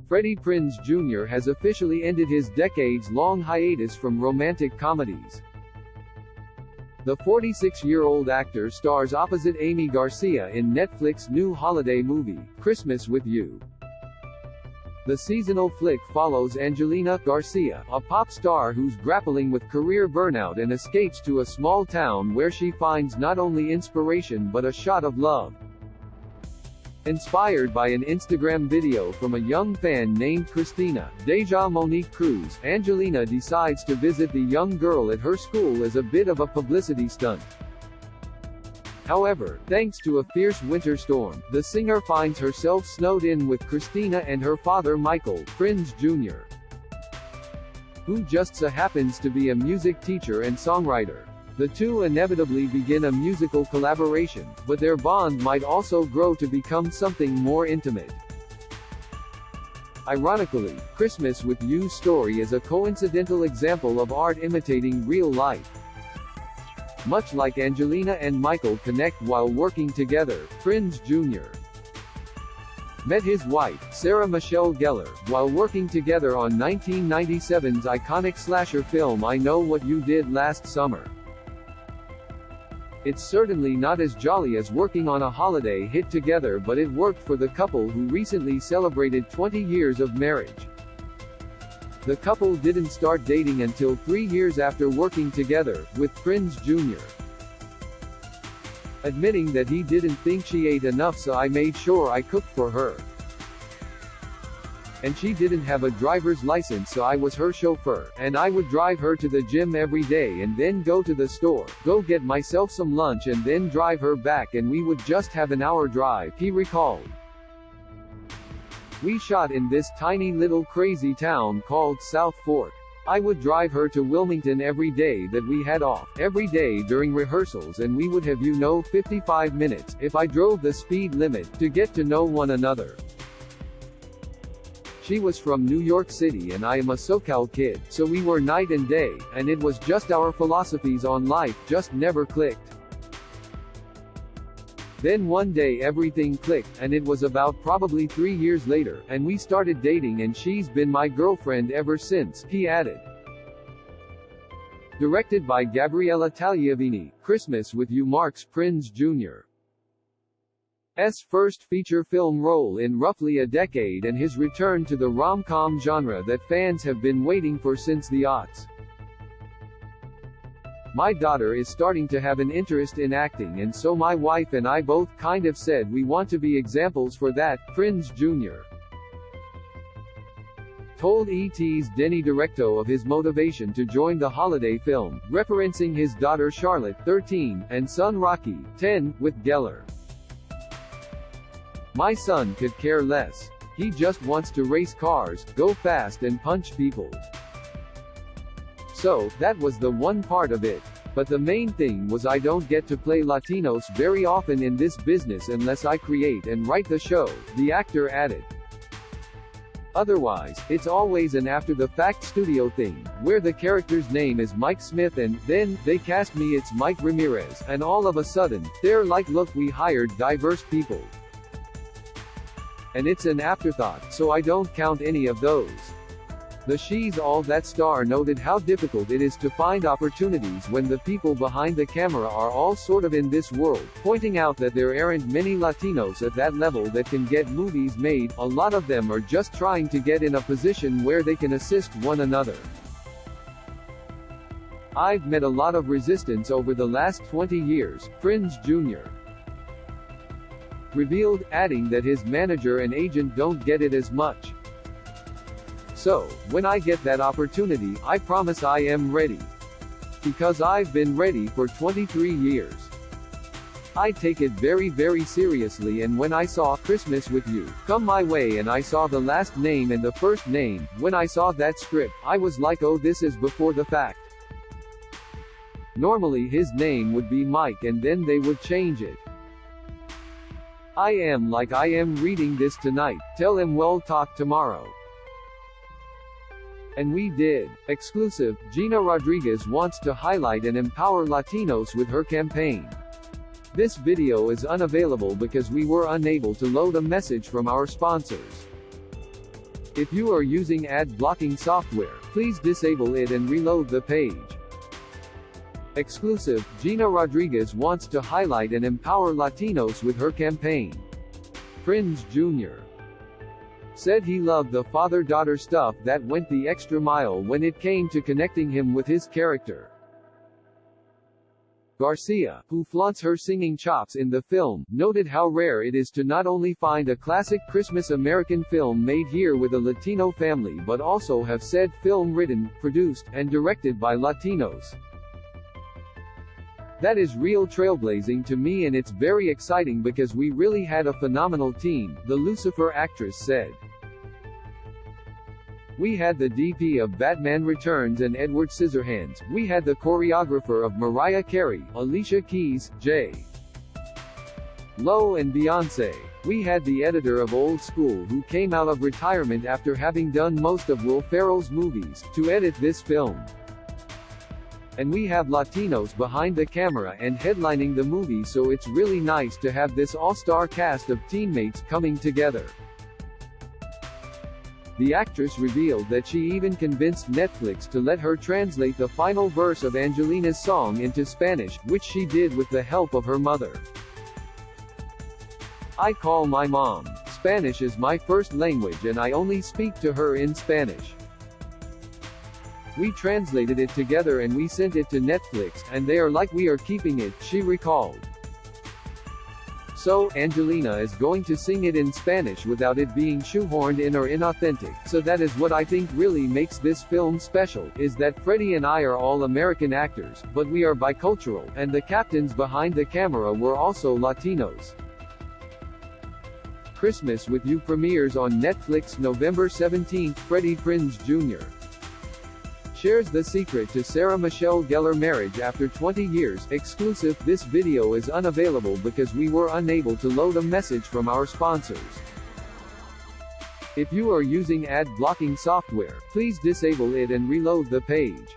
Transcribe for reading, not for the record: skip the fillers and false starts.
Freddie Prinze Jr. has officially ended his decades-long hiatus from romantic comedies. The 46-year-old actor stars opposite Amy Garcia in Netflix's new holiday movie, Christmas with You. The seasonal flick follows Angelina Garcia, a pop star who's grappling with career burnout and escapes to a small town where she finds not only inspiration but a shot of love. Inspired by an Instagram video from a young fan named Christina Deja Monique Cruz, Angelina decides to visit the young girl at her school as a bit of a publicity stunt. However, thanks to a fierce winter storm, the singer finds herself snowed in with Christina and her father Michael Prinze Jr., who just so happens to be a music teacher and songwriter. The two inevitably begin a musical collaboration, but their bond might also grow to become something more intimate. Ironically, Christmas with You's story is a coincidental example of art imitating real life. Much like Angelina and Michael connect while working together, Prinze Jr. met his wife, Sarah Michelle Gellar, while working together on 1997's iconic slasher film I Know What You Did Last Summer. It's certainly not as jolly as working on a holiday hit together, but it worked for the couple who recently celebrated 20 years of marriage. The couple didn't start dating until 3 years after working together, with Prinze Jr. admitting that he didn't think she ate enough, so I made sure I cooked for her. And she didn't have a driver's license, so I was her chauffeur, and I would drive her to the gym every day and then go to the store, go get myself some lunch and then drive her back, and we would just have an hour drive, he recalled. We shot in this tiny little crazy town called South Fork. I would drive her to Wilmington every day that we had off, every day during rehearsals, and we would have 55 minutes, if I drove the speed limit, to get to know one another. She was from New York City and I am a SoCal kid, so we were night and day, and it was just our philosophies on life just never clicked. Then one day everything clicked, and it was about probably 3 years later, and we started dating and she's been my girlfriend ever since, he added. Directed by Gabriella Tagliavini, Christmas with You marks Prinze Jr.'s first feature film role in roughly a decade and his return to the rom-com genre that fans have been waiting for since the aughts. My daughter is starting to have an interest in acting, and so my wife and I both kind of said we want to be examples for that, Prinze Jr. told ET's Denny Directo of his motivation to join the holiday film, referencing his daughter Charlotte, 13, and son Rocky, 10, with Gellar. My son could care less. He just wants to race cars, go fast and punch people. So, that was the one part of it. But the main thing was I don't get to play Latinos very often in this business unless I create and write the show, the actor added. Otherwise, it's always an after-the-fact studio thing, where the character's name is Mike Smith and, then, they cast me it's Mike Ramirez, and all of a sudden, they're like look we hired diverse people. And it's an afterthought, so I don't count any of those. The She's All That star noted how difficult it is to find opportunities when the people behind the camera are all sort of in this world, pointing out that there aren't many Latinos at that level that can get movies made, a lot of them are just trying to get in a position where they can assist one another. I've met a lot of resistance over the last 20 years, Prinze Jr. revealed, adding that his manager and agent don't get it as much. So, when I get that opportunity, I promise I am ready. Because I've been ready for 23 years. I take it very very seriously, and when I saw Christmas with You come my way and I saw the last name and the first name, when I saw that script, I was like oh this is before the fact. Normally his name would be Mike and then they would change it. I am like I am reading this tonight, tell him we'll talk tomorrow. And we did. Exclusive, Gina Rodriguez wants to highlight and empower Latinos with her campaign. This video is unavailable because we were unable to load a message from our sponsors. If you are using ad blocking software, please disable it and reload the page. Exclusive, Gina Rodriguez wants to highlight and empower Latinos with her campaign. Prinze Jr. said he loved the father-daughter stuff that went the extra mile when it came to connecting him with his character. Garcia, who flaunts her singing chops in the film, noted how rare it is to not only find a classic Christmas American film made here with a Latino family but also have said film written, produced, and directed by Latinos. That is real trailblazing to me, and it's very exciting because we really had a phenomenal team, the Lucifer actress said. We had the DP of Batman Returns and Edward Scissorhands, we had the choreographer of Mariah Carey, Alicia Keys, J. Lo and Beyoncé. We had the editor of Old School who came out of retirement after having done most of Will Ferrell's movies, to edit this film. And we have Latinos behind the camera and headlining the movie, so it's really nice to have this all-star cast of teammates coming together. The actress revealed that she even convinced Netflix to let her translate the final verse of Angelina's song into Spanish, which she did with the help of her mother. I call my mom. Spanish is my first language and I only speak to her in Spanish. We translated it together and we sent it to Netflix, and they are like, we are keeping it, she recalled. So, Angelina is going to sing it in Spanish without it being shoehorned in or inauthentic, so that is what I think really makes this film special, is that Freddie and I are all American actors, but we are bicultural, and the captains behind the camera were also Latinos. Christmas with You premieres on Netflix November 17. Freddie Prinze Jr. shares the secret to Sarah Michelle Gellar marriage after 20 years. Exclusive, this video is unavailable because we were unable to load a message from our sponsors. If you are using ad blocking software, please disable it and reload the page.